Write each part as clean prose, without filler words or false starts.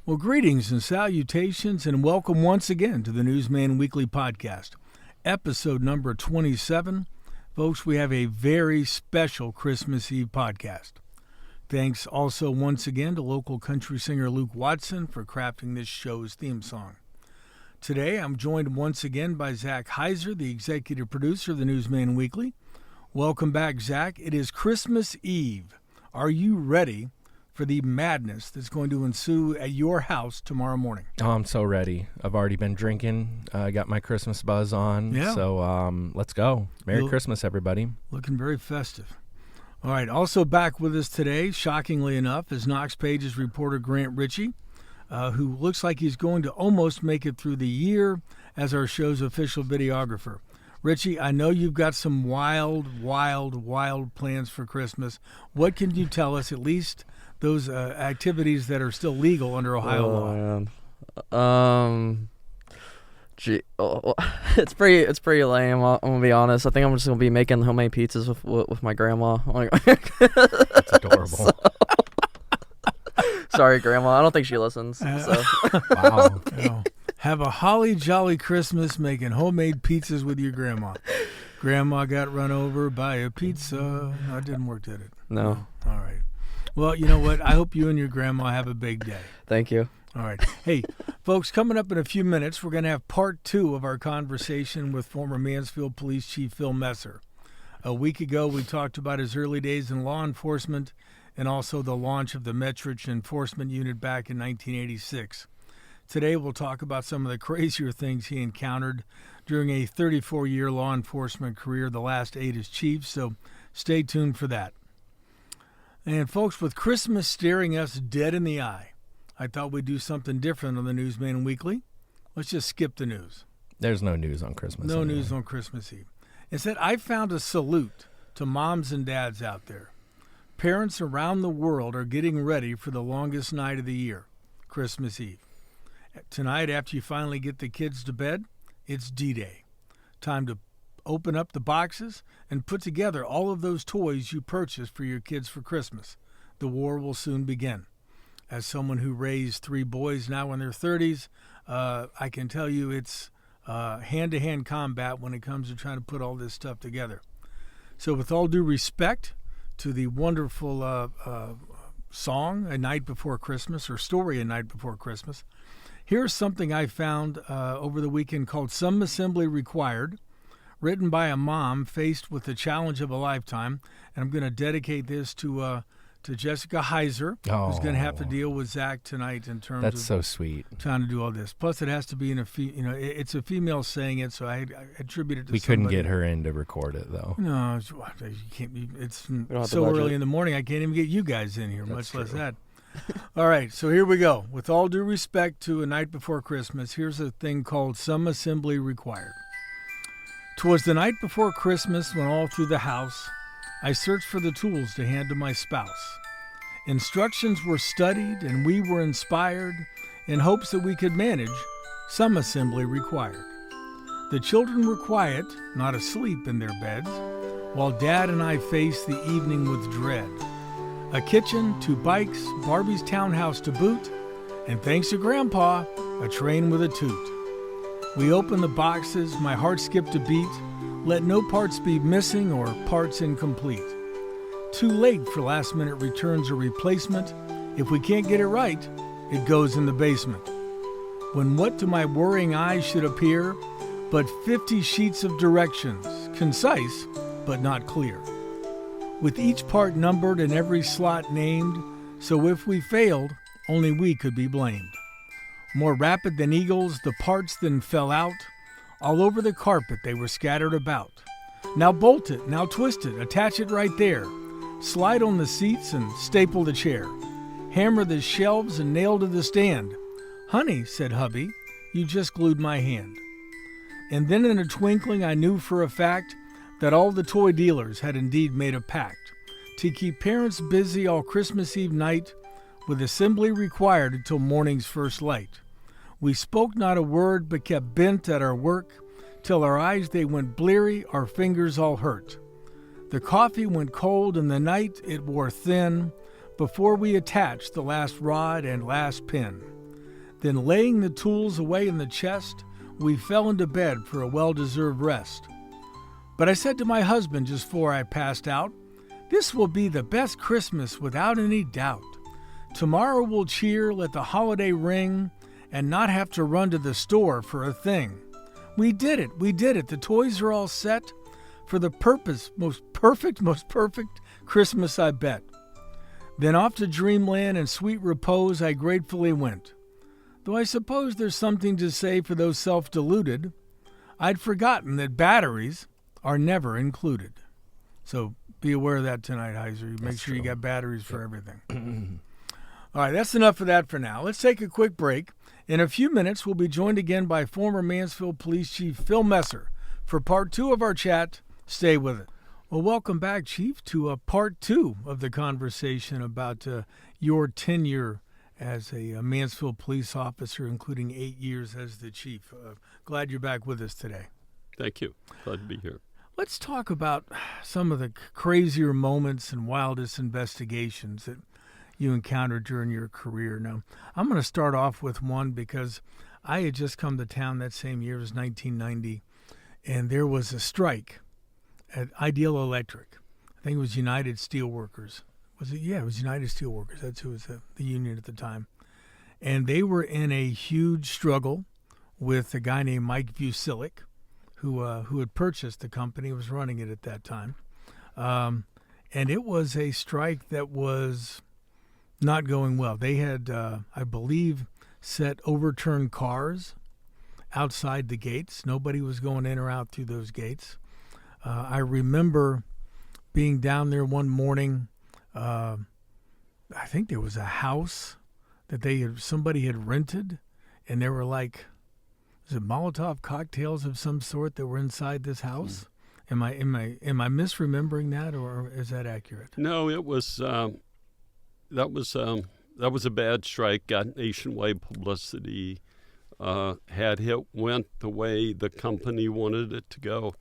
Well, greetings and salutations, and welcome once again to the Newsman Weekly Podcast, episode number 27. Folks, we have a very special Christmas Eve podcast. Thanks also once again to local country singer Luke Watson for crafting this show's theme song. Today, I'm joined once again by Zac Hiser, the executive producer of the Newsman Weekly. Welcome back, Zac. It is Christmas Eve. Are you ready for the madness that's going to ensue at your house tomorrow morning? Oh, I'm so ready. I've already been drinking. I got my Christmas buzz on. Yeah. So let's go. Merry Christmas, everybody. Looking very festive. All right. Also back with us today, shockingly enough, is Knox Page's reporter Grant Ritchey, who looks like he's going to almost make it through the year as our show's official videographer. Richie, I know you've got some wild plans for Christmas. What can you tell us, at least those activities that are still legal under Ohio law? It's pretty lame. I'm gonna be honest. I think I'm just gonna be making homemade pizzas with my grandma. That's adorable. Sorry, Grandma. I don't think she listens. So. Wow. Have a holly jolly Christmas making homemade pizzas with your grandma. Grandma got run over by a pizza. No, it didn't work, did it? No. All right. Well, you know what? I hope you and your grandma have a big day. Thank you. All right. Hey, folks, coming up in a few minutes, we're going to have part 2 of our conversation with former Mansfield Police Chief Phil Messer. A week ago, we talked about his early days in law enforcement and also the launch of the METRICH Enforcement Unit back in 1986. Today, we'll talk about some of the crazier things he encountered during a 34-year law enforcement career, the last 8 as chief, so stay tuned for that. And folks, with Christmas staring us dead in the eye, I thought we'd do something different on the Newsman Weekly. Let's just skip the news. There's no news on Christmas. No news on Christmas Eve. Instead, I found a salute to moms and dads out there. Parents around the world are getting ready for the longest night of the year, Christmas Eve. Tonight, after you finally get the kids to bed, it's D-Day. Time to open up the boxes and put together all of those toys you purchased for your kids for Christmas. The war will soon begin. As someone who raised 3 boys now in their 30s, I can tell you it's hand-to-hand combat when it comes to trying to put all this stuff together. So with all due respect to the wonderful song, A Night Before Christmas, or story, A Night Before Christmas, here's something I found over the weekend called Some Assembly Required, written by a mom faced with the challenge of a lifetime. And I'm going to dedicate this to Jessica Hiser, who's going to have to deal with Zac tonight in terms That's of so sweet. Trying to do all this. Plus, it has to be in it's a female saying it, so I attribute it to We somebody. couldn't get her in to record it, though. No, you can't be. It's so early in the morning, I can't even get you guys in here, much less that. All right, so here we go. With all due respect to A Night Before Christmas, here's a thing called Some Assembly Required. 'Twas the night before Christmas when all through the house I searched for the tools to hand to my spouse. Instructions were studied and we were inspired in hopes that we could manage some assembly required. The children were quiet, not asleep in their beds, while Dad and I faced the evening with dread. A kitchen, 2 bikes, Barbie's townhouse to boot, and thanks to Grandpa, a train with a toot. We opened the boxes, my heart skipped a beat, let no parts be missing or parts incomplete. Too late for last-minute returns or replacement. If we can't get it right, it goes in the basement. When what to my worrying eyes should appear but 50 sheets of directions, concise but not clear. With each part numbered and every slot named, so if we failed, only we could be blamed. More rapid than eagles, the parts then fell out. All over the carpet they were scattered about. Now bolt it, now twist it, attach it right there. Slide on the seats and staple the chair. Hammer the shelves and nail to the stand. Honey, said hubby, you just glued my hand. And then in a twinkling I knew for a fact that all the toy dealers had indeed made a pact to keep parents busy all Christmas Eve night, with assembly required until morning's first light. We spoke not a word, but kept bent at our work, till our eyes they went bleary, our fingers all hurt. The coffee went cold, and the night it wore thin, before we attached the last rod and last pin. Then laying the tools away in the chest, we fell into bed for a well-deserved rest. But I said to my husband just before I passed out, "This will be the best Christmas without any doubt. Tomorrow we'll cheer, let the holiday ring, and not have to run to the store for a thing. We did it, the toys are all set, for the purpose, most perfect Christmas I bet." Then off to dreamland and sweet repose I gratefully went. Though I suppose there's something to say for those self-deluded, I'd forgotten that batteries are never included. So be aware of that tonight, Hiser. Make sure you got batteries for everything. All right, that's enough of that for now. Let's take a quick break. In a few minutes, we'll be joined again by former Mansfield Police Chief Phil Messer for part 2 of our chat. Stay with it. Well, welcome back, Chief, to part 2 of the conversation about your tenure as a Mansfield police officer, including 8 years as the chief. Glad you're back with us today. Thank you. Glad to be here. Let's talk about some of the crazier moments and wildest investigations that you encountered during your career. Now, I'm going to start off with one because I had just come to town that same year, it was 1990, and there was a strike at Ideal Electric. I think it was United Steelworkers. Was it? Yeah, it was United Steelworkers. That's who was the union at the time. And they were in a huge struggle with a guy named Mike Vucilic, who had purchased the company, was running it at that time. And it was a strike that was not going well. They had, I believe, set overturned cars outside the gates. Nobody was going in or out through those gates. I remember being down there one morning. I think there was a house that somebody had rented, and there were like, was it Molotov cocktails of some sort that were inside this house? Am I misremembering that, or is that accurate? No, it was that was a bad strike. Got nationwide publicity. Went the way the company wanted it to go.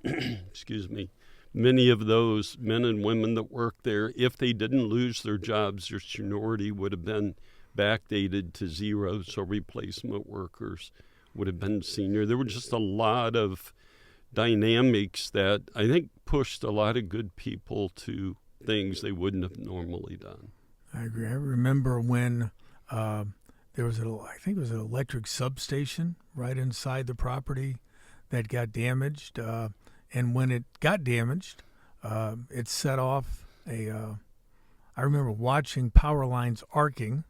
Excuse me. Many of those men and women that worked there, if they didn't lose their jobs, their seniority would have been backdated to 0, so replacement workers would have been senior. There were just a lot of dynamics that I think pushed a lot of good people to things they wouldn't have normally done. I agree. I remember when there was I think it was an electric substation right inside the property that got damaged. And when it got damaged, it set off I remember watching power lines arcing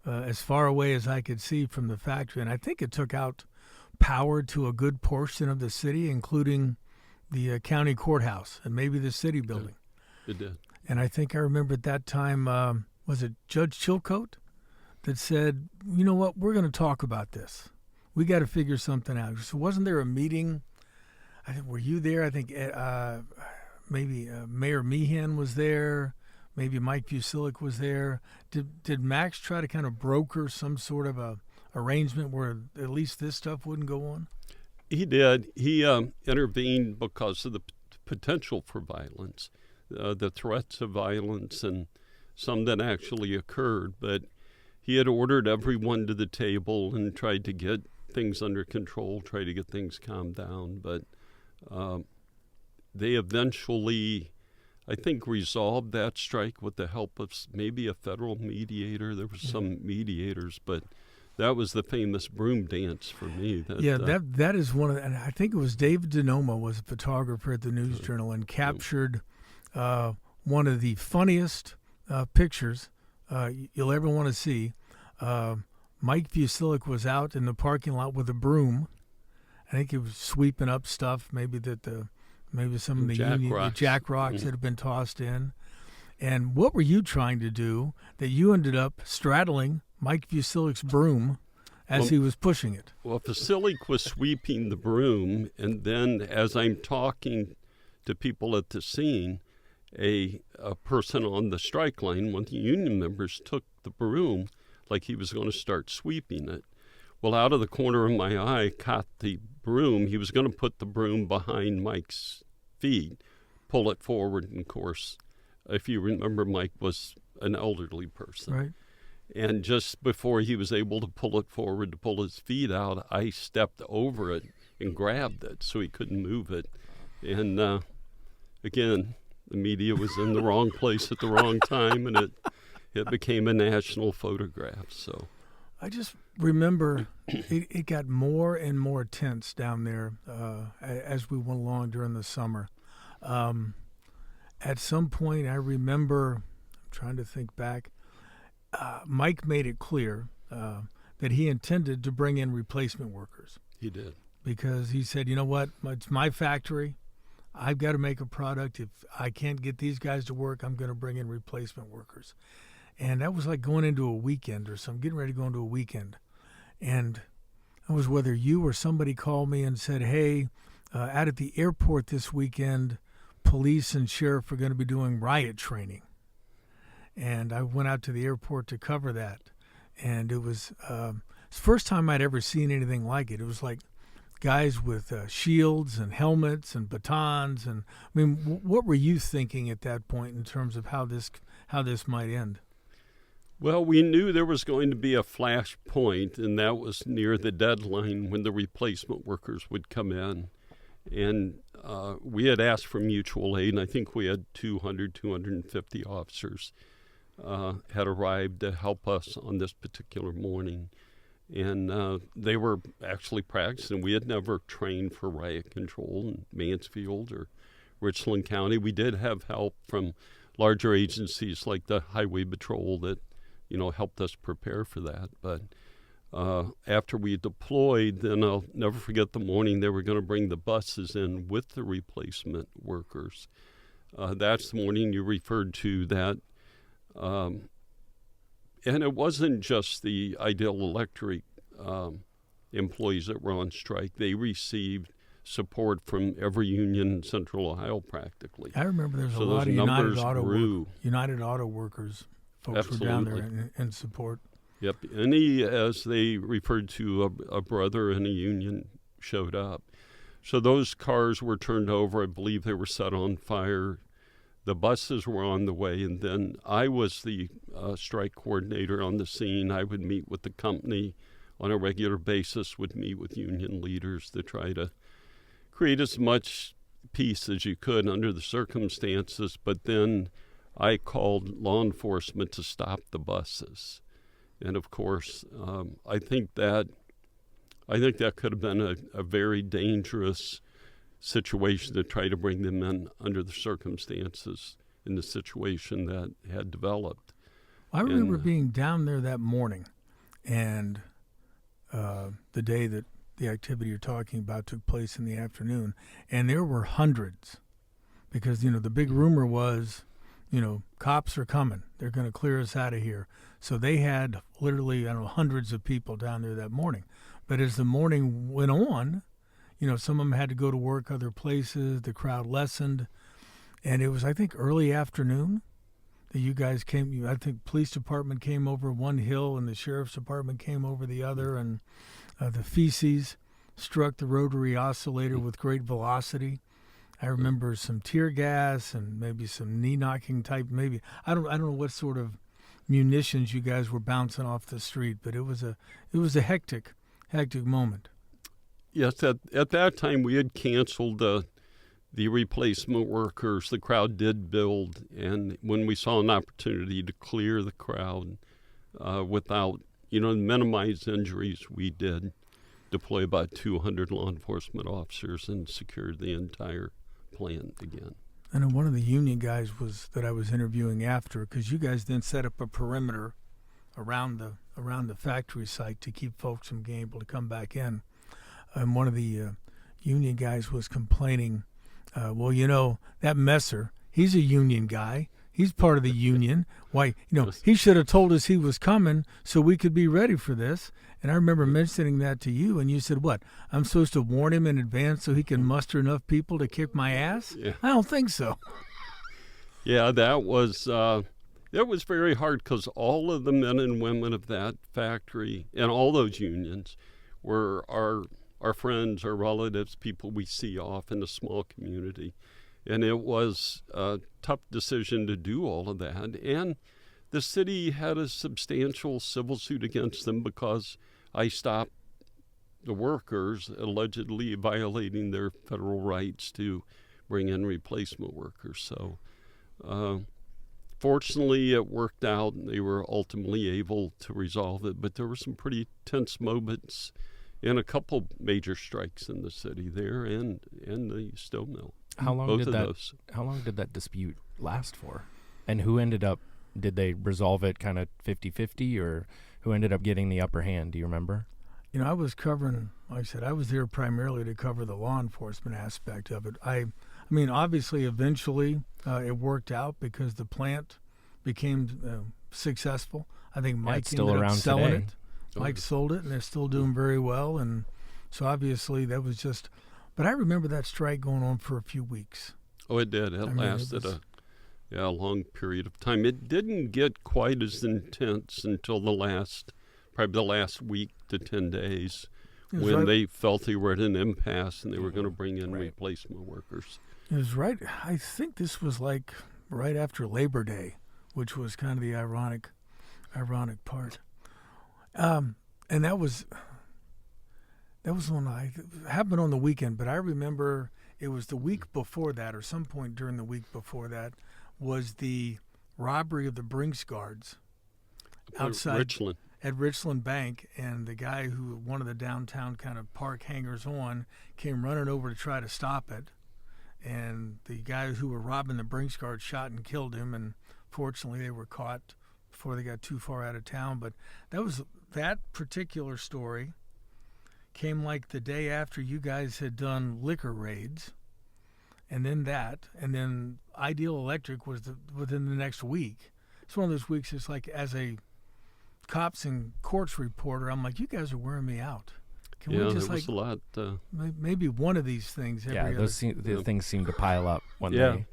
as far away as I could see from the factory. And I think it took out power to a good portion of the city, including the county courthouse and maybe the city building. Yeah, it did. And I think I remember at that time, was it Judge Chilcote that said, you know what, we're going to talk about this. We got to figure something out. So wasn't there a meeting? I think, were you there? I think maybe Mayor Meehan was there. Maybe Mike Vucilic was there. Did Max try to kind of broker some sort of a arrangement where at least this stuff wouldn't go on? He did. He intervened because of the potential for violence, the threats of violence, and some that actually occurred. But he had ordered everyone to the table and tried to get things under control, try to get things calmed down. But they eventually, I think, resolved that strike with the help of maybe a federal mediator. There were some mediators, but that was the famous broom dance for me. That is one of the, and I think it was David Denoma was a photographer at the News Journal and captured one of the funniest pictures you'll ever want to see. Mike Vucilic was out in the parking lot with a broom. I think he was sweeping up stuff, maybe some of the jack rocks that had been tossed in. And what were you trying to do that you ended up straddling Mike Vucilic's broom as he was pushing it? Well, Vucilic was sweeping the broom, and then as I'm talking to people at the scene, a person on the strike line, one of the union members, took the broom like he was going to start sweeping it. Well, out of the corner of my eye, caught the broom. He was going to put the broom behind Mike's feet, pull it forward, and of course, if you remember, Mike was an elderly person. Right. And just before he was able to pull it forward to pull his feet out, I stepped over it and grabbed it so he couldn't move it. And again, the media was in the wrong place at the wrong time, and it became a national photograph. So I just remember it got more and more tense down there as we went along during the summer. At some point, I remember, I'm trying to think back, Mike made it clear that he intended to bring in replacement workers. he did. Because he said, you know what, it's my factory. I've got to make a product. If I can't get these guys to work, I'm going to bring in replacement workers. And that was like going into a weekend or something, getting ready to go into a weekend. And it was whether you or somebody called me and said, hey, out at the airport this weekend, police and sheriff are going to be doing riot training. And I went out to the airport to cover that. And it was the first time I'd ever seen anything like it. It was like guys with shields and helmets and batons. And I mean, what were you thinking at that point in terms of how this might end? Well, we knew there was going to be a flash point, and that was near the deadline when the replacement workers would come in. And we had asked for mutual aid, and I think we had 250 officers had arrived to help us on this particular morning. And they were actually practicing. We had never trained for riot control in Mansfield or Richland County. We did have help from larger agencies like the Highway Patrol that, helped us prepare for that. But after we deployed, then I'll never forget the morning they were going to bring the buses in with the replacement workers. That's the morning you referred to that. And it wasn't just the Ideal Electric employees that were on strike. They received support from every union in Central Ohio practically. I remember there's a lot of United Auto Workers folks Absolutely. were down there in support. Yep. Any, as they referred to, a brother in a union showed up. So those cars were turned over. I believe they were set on fire. The buses were on the way, and then I was the strike coordinator on the scene. I would meet with the company on a regular basis, would meet with union leaders to try to create as much peace as you could under the circumstances. But then I called law enforcement to stop the buses. And of course, I think that could have been a very dangerous situation to try to bring them in under the circumstances in the situation that had developed. I remember being down there that morning, and the day that the activity you're talking about took place in the afternoon, and there were hundreds, because the big rumor was, cops are coming. They're going to clear us out of here. So they had literally, hundreds of people down there that morning. But as the morning went on, some of them had to go to work other places. The crowd lessened. And it was, I think, early afternoon that you guys came. I think police department came over one hill and the sheriff's department came over the other. And the feces struck the rotary oscillator with great velocity. I remember some tear gas and maybe some knee-knocking type. Maybe I don't know what sort of munitions you guys were bouncing off the street, but it was a hectic moment. Yes, at that time we had canceled the replacement workers. The crowd did build, and when we saw an opportunity to clear the crowd without, minimize injuries, we did deploy about 200 law enforcement officers and secured the entire plant again. And one of the union guys that I was interviewing after, because you guys then set up a perimeter around the factory site to keep folks from being able to come back in. And one of the union guys was complaining, that Messer, he's a union guy. He's part of the union. Why, he should have told us he was coming so we could be ready for this. And I remember mentioning that to you, and you said, what, I'm supposed to warn him in advance so he can muster enough people to kick my ass? Yeah. I don't think so. Yeah, that was very hard because all of the men and women of that factory and all those unions were our friends, our relatives, people we see off in a small community. And it was a tough decision to do all of that. And the city had a substantial civil suit against them because I stopped the workers allegedly violating their federal rights to bring in replacement workers. So fortunately, it worked out, and they were ultimately able to resolve it. But there were some pretty tense moments in a couple major strikes in the city there and the steel mill. How long Both did of that? those. How long did that dispute last for? And who ended up? Did they resolve it kind of 50-50, or who ended up getting the upper hand? Do you remember? You know, I was covering, like I said, I was there primarily to cover the law enforcement aspect of it. I mean, obviously, eventually it worked out because the plant became successful. I think Mike it's still ended around up selling today. it. Mike sold it, and they're still doing very well. And so obviously that was just, but I remember that strike going on for a few weeks. Oh, it did. It lasted a long period of time. It didn't get quite as intense until probably the last week to 10 days, when they felt they were at an impasse and they were going to bring in replacement workers. It was right. I think this was like right after Labor Day, which was kind of the ironic part. And that was when it happened on the weekend. But I remember it was the week before that, or some point during the week before that, was the robbery of the Brinks guards outside Richland. At Richland Bank, and the guy who, one of the downtown kind of park hangers-on, came running over to try to stop it. And the guys who were robbing the Brinks guards shot and killed him, and fortunately they were caught before they got too far out of town. But that particular story came like the day after you guys had done liquor raids, and then Ideal Electric was within the next week. It's one of those weeks. It's like, as a cops and courts reporter, I'm like, you guys are wearing me out. Can we just, there was a lot. maybe one of these things every other? Those things seem to pile up when they.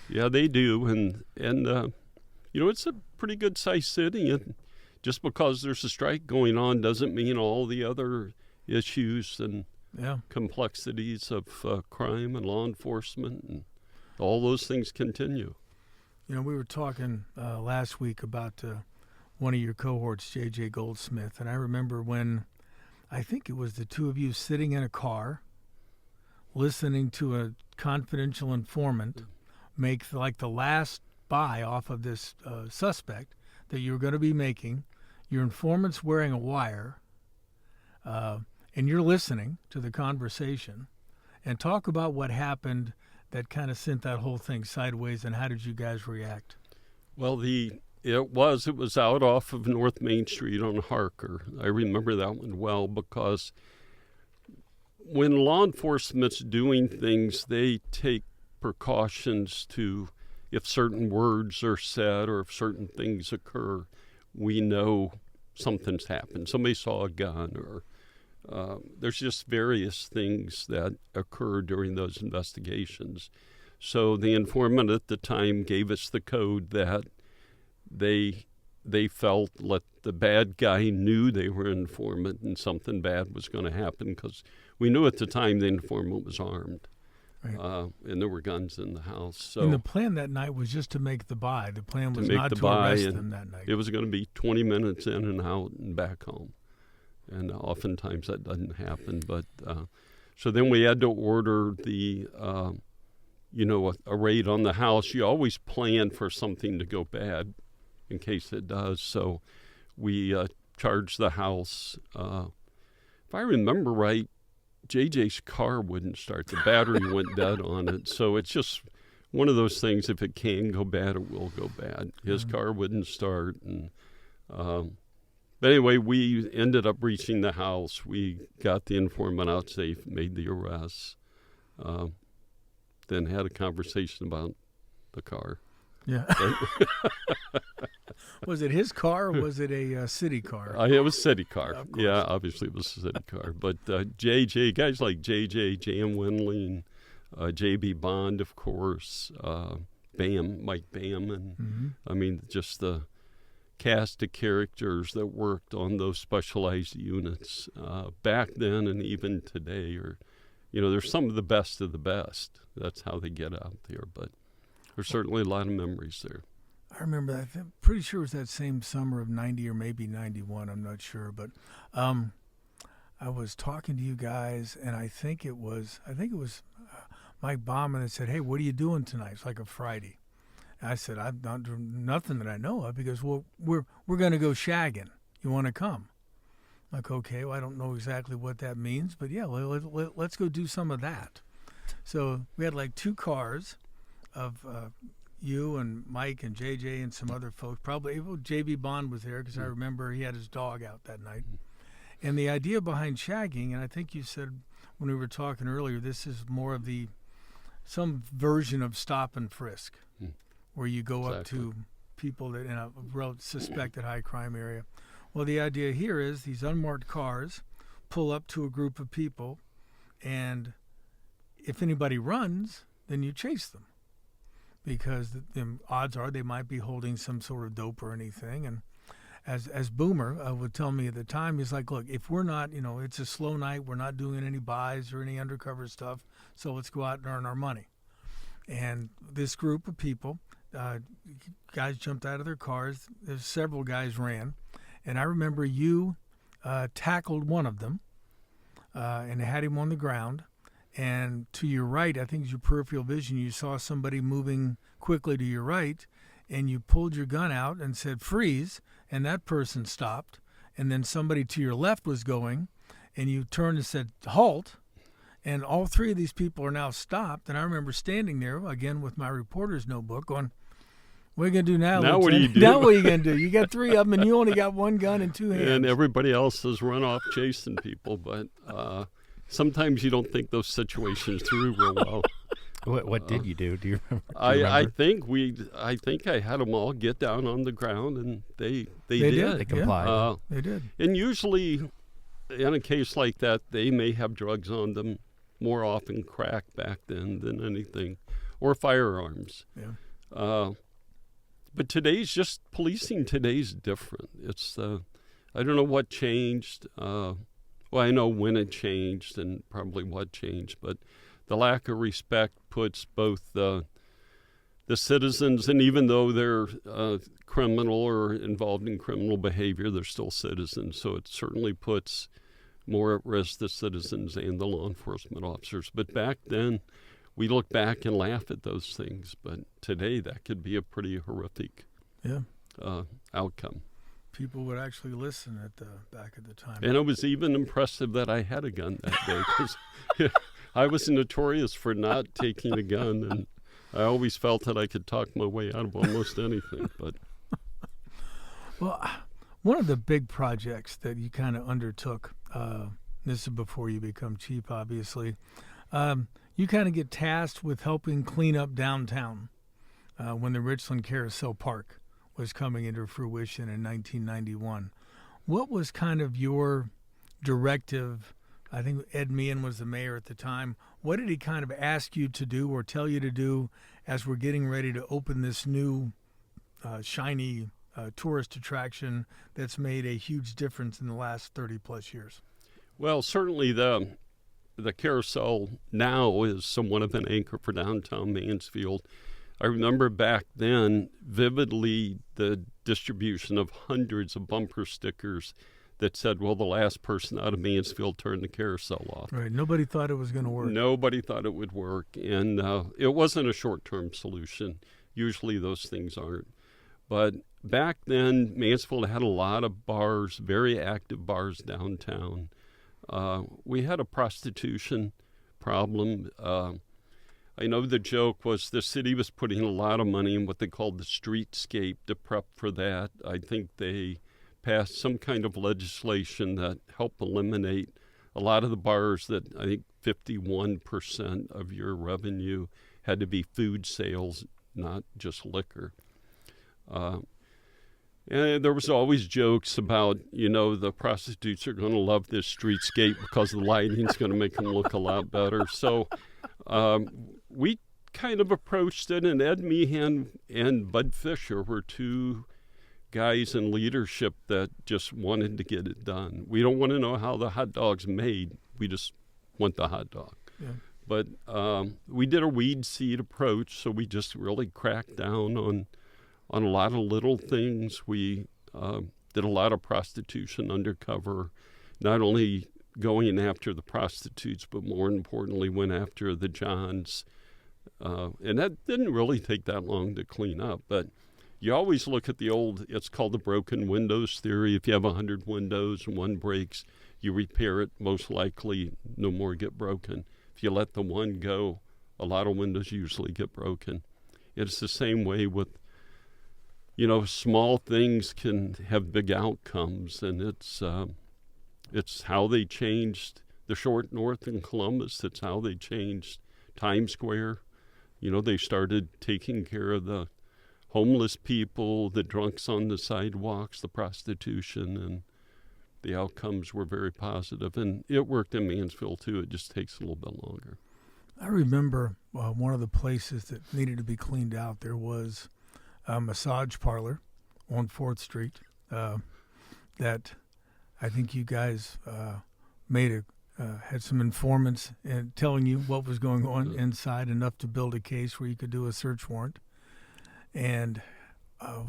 Yeah, they do, and it's a pretty good sized city, and just because there's a strike going on doesn't mean all the other issues and complexities of crime and law enforcement and all those things continue. You know, we were talking last week about one of your cohorts, J.J. Goldsmith, and I remember when, I think it was the two of you sitting in a car listening to a confidential informant make like the last buy off of this suspect that you were going to be making. Your informant's wearing a wire, and you're listening to the conversation, and talk about what happened that kind of sent that whole thing sideways, and how did you guys react? Well, it was out off of North Main Street on Harker. I remember that one well, because when law enforcement's doing things, they take precautions to, if certain words are said or if certain things occur, we know something's happened. Somebody saw a gun, or there's just various things that occur during those investigations. So the informant at the time gave us the code that they felt the bad guy knew they were an informant and something bad was going to happen, because we knew at the time the informant was armed. Right. And there were guns in the house. So, and the plan that night was just to make the buy. The plan was not to arrest them that night. It was going to be 20 minutes in and out and back home. And oftentimes that doesn't happen. But so then we had to order a raid on the house. You always plan for something to go bad in case it does. So we charged the house. If I remember right, JJ's car wouldn't start. The battery went dead on it. So it's just one of those things. If it can go bad, it will go bad. His car wouldn't start. And but anyway, we ended up reaching the house. We got the informant out safe, made the arrests, then had a conversation about the car. Yeah. Was it his car, or was it a city car? It was a city car. Yeah, obviously it was a city car. But JJ, guys like JJ, J.M. Wendling, J.B. Bond, of course, Mike Bam, and I mean, just the cast of characters that worked on those specialized units back then and even today they're some of the best. That's how they get out there. But there's certainly a lot of memories there. I remember that. I'm pretty sure it was that same summer of 90 or maybe 91. I'm not sure. But I was talking to you guys, and I think it was Mike Bauman that said, "Hey, what are you doing tonight?" It's like a Friday. And I said, "I'm not doing nothing that I know of," because we're going to go shagging. You want to come? I'm like, okay, well, I don't know exactly what that means, but yeah, let's go do some of that. So we had like 2 cars of you and Mike and JJ and some other folks. Probably JB Bond was there because I remember he had his dog out that night. And the idea behind shagging, and I think you said when we were talking earlier, this is more of some version of stop and frisk, where you go up to people that in a suspected high crime area. Well, the idea here is these unmarked cars pull up to a group of people, and if anybody runs, then you chase them, because the odds are they might be holding some sort of dope or anything. And as Boomer would tell me at the time, he's like, look, if we're not, it's a slow night, we're not doing any buys or any undercover stuff, so let's go out and earn our money. And this group of people, guys jumped out of their cars. There's several guys ran. And I remember you tackled one of them and had him on the ground. And to your right, I think it's your peripheral vision, you saw somebody moving quickly to your right, and you pulled your gun out and said, freeze, and that person stopped. And then somebody to your left was going, and you turned and said, halt. And all 3 of these people are now stopped. And I remember standing there, again, with my reporter's notebook going, what are you going to do now? Now what do you do? Now what are you going to do? You got 3 of them, and you only got 1 gun and 2 hands. And everybody else has run off chasing people. But sometimes you don't think those situations through real well. What did you do? Do you remember? I think I had them all get down on the ground, and they did. They complied. They did. And usually, in a case like that, they may have drugs on them. More often crack back then than anything, or firearms. Yeah. But policing today's different. It's I don't know what changed. Well, I know when it changed and probably what changed, but the lack of respect puts both the citizens, and even though they're criminal or involved in criminal behavior, they're still citizens. So it certainly puts more at risk the citizens and the law enforcement officers. But back then, we look back and laugh at those things. But today, that could be a pretty horrific outcome. People would actually listen back at the time. And it was even impressive that I had a gun that day, because I was notorious for not taking a gun, and I always felt that I could talk my way out of almost anything. But well, one of the big projects that you kind of undertook, this is before you become chief, obviously, you kind of get tasked with helping clean up downtown when the Richland Carousel Park was coming into fruition in 1991. What was kind of your directive? I think Ed Meehan was the mayor at the time. What did he kind of ask you to do or tell you to do as we're getting ready to open this new shiny tourist attraction that's made a huge difference in the last 30-plus years? Well, certainly the carousel now is somewhat of an anchor for downtown Mansfield. I remember back then vividly the distribution of hundreds of bumper stickers that said, well, the last person out of Mansfield turned the carousel off. Right. Nobody thought it was going to work. Nobody thought it would work. And it wasn't a short-term solution. Usually those things aren't. But back then, Mansfield had a lot of bars, very active bars downtown. We had a prostitution problem. I know the joke was the city was putting a lot of money in what they called the streetscape to prep for that. I think they passed some kind of legislation that helped eliminate a lot of the bars that I think 51% of your revenue had to be food sales, not just liquor. And there was always jokes about, the prostitutes are going to love this streetscape because the lighting's going to make them look a lot better. So we kind of approached it, and Ed Meehan and Bud Fisher were 2 guys in leadership that just wanted to get it done. We don't want to know how the hot dog's made. We just want the hot dog. Yeah. But we did a weed seed approach, so we just really cracked down on a lot of little things. We did a lot of prostitution undercover, not only going after the prostitutes, but more importantly, went after the Johns. And that didn't really take that long to clean up. But you always look at the old, it's called the broken windows theory. If you have 100 windows and one breaks, you repair it, most likely no more get broken. If you let the one go, a lot of windows usually get broken. It's the same way with, small things can have big outcomes, and it's how they changed the Short North in Columbus. It's how they changed Times Square. They started taking care of the homeless people, the drunks on the sidewalks, the prostitution, and the outcomes were very positive. And it worked in Mansfield, too. It just takes a little bit longer. I remember one of the places that needed to be cleaned out. There was a massage parlor on 4th Street that I think you guys had some informants and telling you what was going on inside, enough to build a case where you could do a search warrant. And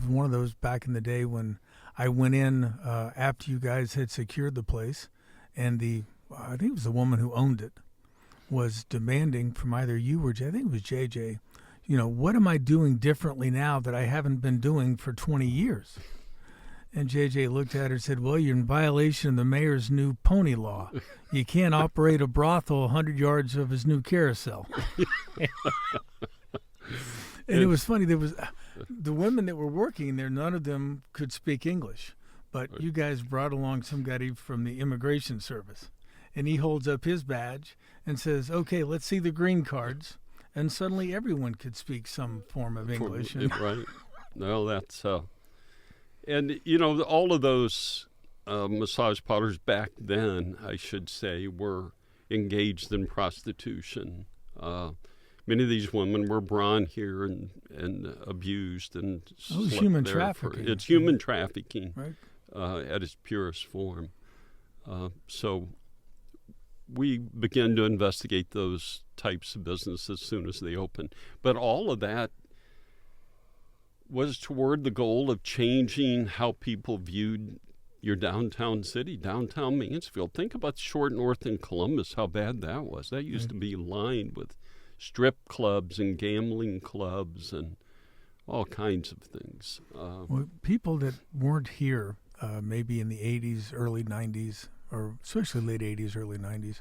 one of those back in the day when I went in after you guys had secured the place, and I think it was the woman who owned it, was demanding from either you or I think it was JJ, what am I doing differently now that I haven't been doing for 20 years? And JJ looked at her and said, well, you're in violation of the mayor's new pony law. You can't operate a brothel 100 yards of his new carousel. And it was funny. There was the women that were working there, none of them could speak English. But you guys brought along some guy from the Immigration Service. And he holds up his badge and says, okay, let's see the green cards. And suddenly everyone could speak some form of English. Right. No, that's... And, all of those massage parlors back then, I should say, were engaged in prostitution. Many of these women were brought here and abused and it's human trafficking. It's human trafficking, right? At its purest form. So we began to investigate those types of businesses as soon as they opened. But all of that was toward the goal of changing how people viewed your downtown city, downtown Mansfield. Think about Short North in Columbus, how bad that was. That used to be lined with strip clubs and gambling clubs and all kinds of things. Well, people that weren't here maybe in the 80s, early 90s, or especially late 80s, early 90s,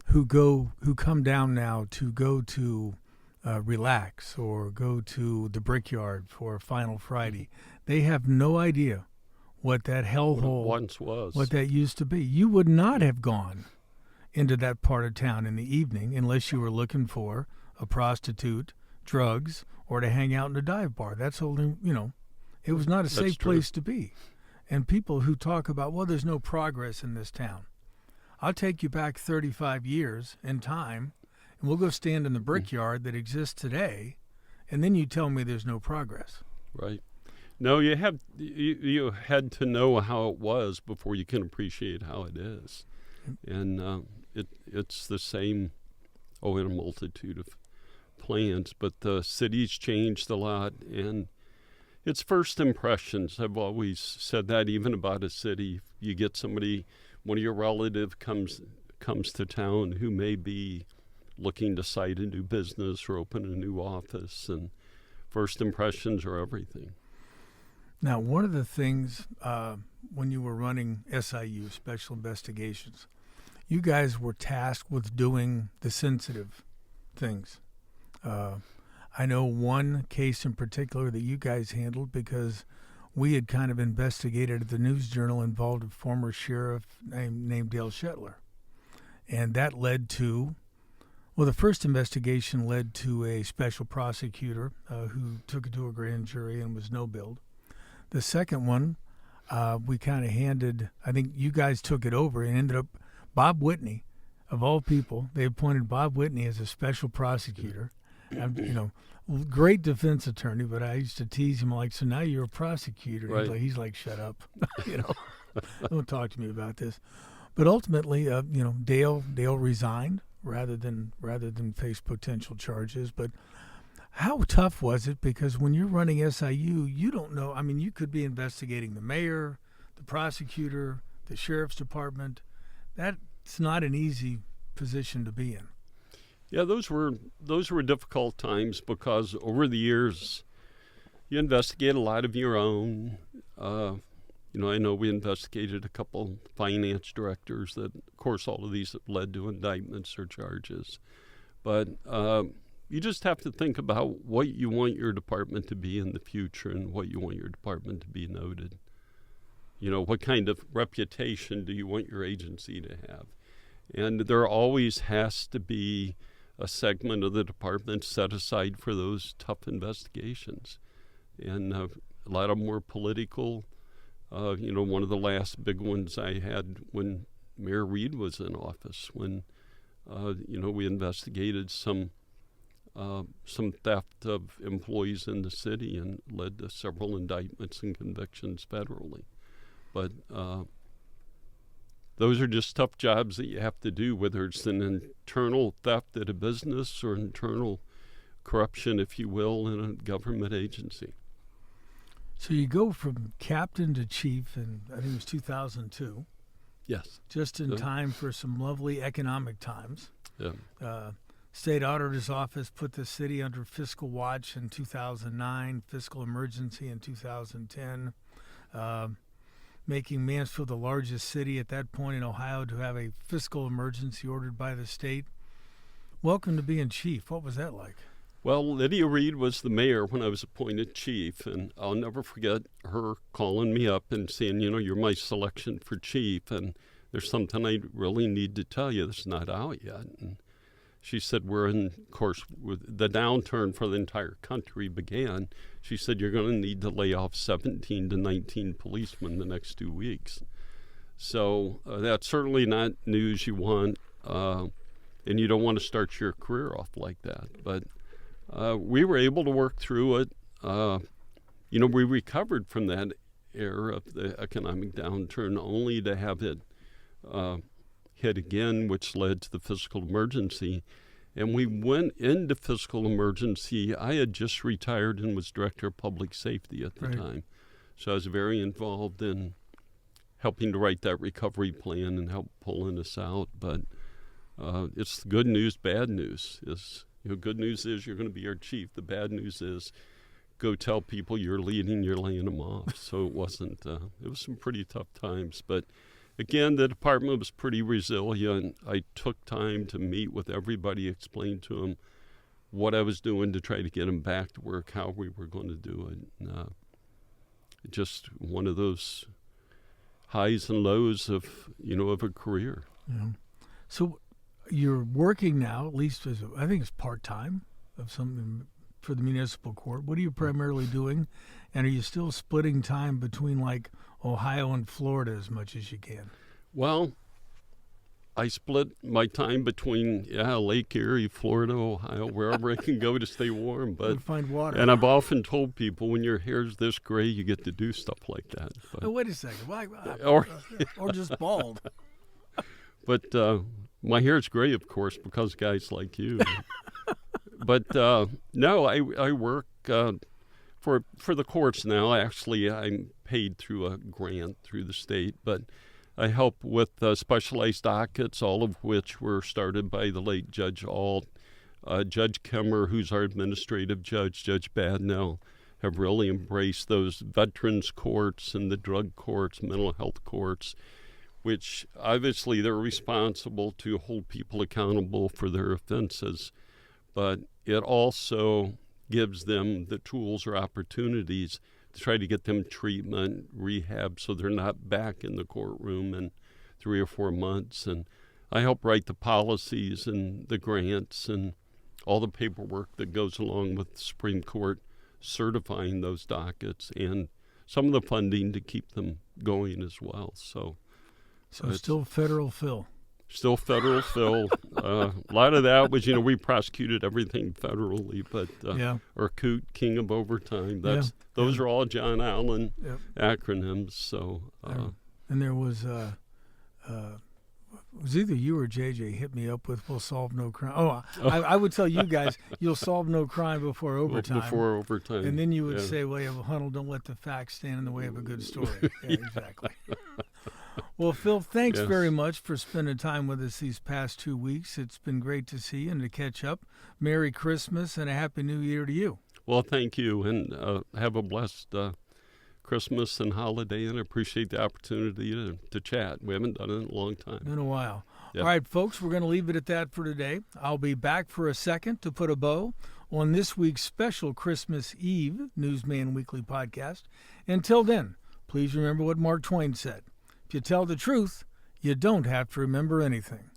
who come down now to go to relax or go to the Brickyard for Final Friday, they have no idea what that hellhole once was, what that used to be. You would not have gone into that part of town in the evening unless you were looking for a prostitute, drugs, or to hang out in a dive bar. That's only, it was not a safe place to be. And people who talk about, well, there's no progress in this town. I'll take you back 35 years in time, and we'll go stand in the Brickyard that exists today, and then you tell me there's no progress. Right. No, you had to know how it was before you can appreciate how it is. And it's the same, in a multitude of plans. But the city's changed a lot, and it's first impressions. I've always said that even about a city. You get somebody, one of your relatives comes to town who may be looking to cite a new business or open a new office, and first impressions are everything. Now, one of the things when you were running SIU, Special Investigations, you guys were tasked with doing the sensitive things. I know one case in particular that you guys handled because we had kind of investigated at the News Journal, involved a former sheriff named Dale Shetler. And that led to, the first investigation led to a special prosecutor who took it to a grand jury and was no-billed. The second one, we kind of handed, I think you guys took it over and ended up, Bob Whitney, of all people, they appointed Bob Whitney as a special prosecutor. Great defense attorney, but I used to tease him like, so now you're a prosecutor. Right. He's like, shut up. Don't talk to me about this. But ultimately, Dale resigned rather than face potential charges. But How tough was it? Because when you're running SIU, you don't know. I mean, you could be investigating the mayor, the prosecutor, the sheriff's department. That's not an easy position to be in. Yeah, those were difficult times because over the years, you investigate a lot of your own. I know we investigated a couple finance directors that, of course, all of these have led to indictments or charges. But you just have to think about what you want your department to be in the future and what you want your department to be noted. What kind of reputation do you want your agency to have? And there always has to be a segment of the department set aside for those tough investigations. And a lot of them were political. One of the last big ones I had when Mayor Reed was in office, when, we investigated some theft of employees in the city and led to several indictments and convictions federally. But those are just tough jobs that you have to do, whether it's an internal theft at a business or internal corruption, if you will, in a government agency. So you go from captain to chief in, I think it was 2002. Yes. Just in time for some lovely economic times. Yeah. State Auditor's Office put the city under fiscal watch in 2009, fiscal emergency in 2010, making Mansfield the largest city at that point in Ohio to have a fiscal emergency ordered by the state. Welcome to being chief. What was that like? Well, Lydia Reed was the mayor when I was appointed chief, and I'll never forget her calling me up and saying, you're my selection for chief, and there's something I really need to tell you that's not out yet. And she said, we're in, of course, with the downturn for the entire country began. She said, you're going to need to lay off 17 to 19 policemen the next 2 weeks. So that's certainly not news you want, and you don't want to start your career off like that. But we were able to work through it. We recovered from that era of the economic downturn only to have it hit again, which led to the fiscal emergency. And we went into fiscal emergency. I had just retired and was director of public safety at the time. So I was very involved in helping to write that recovery plan and help pulling us out. But it's good news, bad news. Good news is you're going to be our chief. The bad news is go tell people you're leading, you're laying them off. So it was some pretty tough times. But again, the department was pretty resilient. I took time to meet with everybody, explain to them what I was doing to try to get them back to work, how we were going to do it. Just one of those highs and lows of a career. Yeah. So you're working now, at least I think it's part-time of something for the municipal court. What are you primarily doing? And are you still splitting time between like Ohio and Florida as much as you can? Well, I split my time between Lake Erie, Florida, Ohio, wherever I can go to stay warm. But find water. And I've often told people when your hair's this gray, you get to do stuff like that. But, wait a second. Or just bald. But my hair's gray, of course, because guys like you. But no, I work for the courts now. Actually, I'm paid through a grant through the state, but I help with specialized dockets, all of which were started by the late Judge Ault. Judge Kemmer, who's our administrative judge, Judge Badnell, have really embraced those veterans courts and the drug courts, mental health courts, which obviously they're responsible to hold people accountable for their offenses, but it also gives them the tools or opportunities to try to get them treatment, rehab, so they're not back in the courtroom in 3 or 4 months. And I help write the policies and the grants and all the paperwork that goes along with the Supreme Court certifying those dockets and some of the funding to keep them going as well. So still federal fill. Still federal fill. A lot of that was, we prosecuted everything federally, but or COOT, King of Overtime. Those are all John Allen acronyms. So and there was It was either you or JJ hit me up with "We'll solve no crime." Oh, I would tell you guys, "You'll solve no crime before overtime." Before overtime. And then you would say, "Well, yeah, Hunnell, don't let the facts stand in the way of a good story." Yeah, exactly. Well, Phil, thanks very much for spending time with us these past 2 weeks. It's been great to see you and to catch up. Merry Christmas and a Happy New Year to you. Well, thank you, and have a blessed Christmas and holiday, and I appreciate the opportunity to chat. We haven't done it in a long time. Been a while. Yep. All right, folks, we're going to leave it at that for today. I'll be back for a second to put a bow on this week's special Christmas Eve Newsman Weekly podcast. Until then, please remember what Mark Twain said. If you tell the truth, you don't have to remember anything.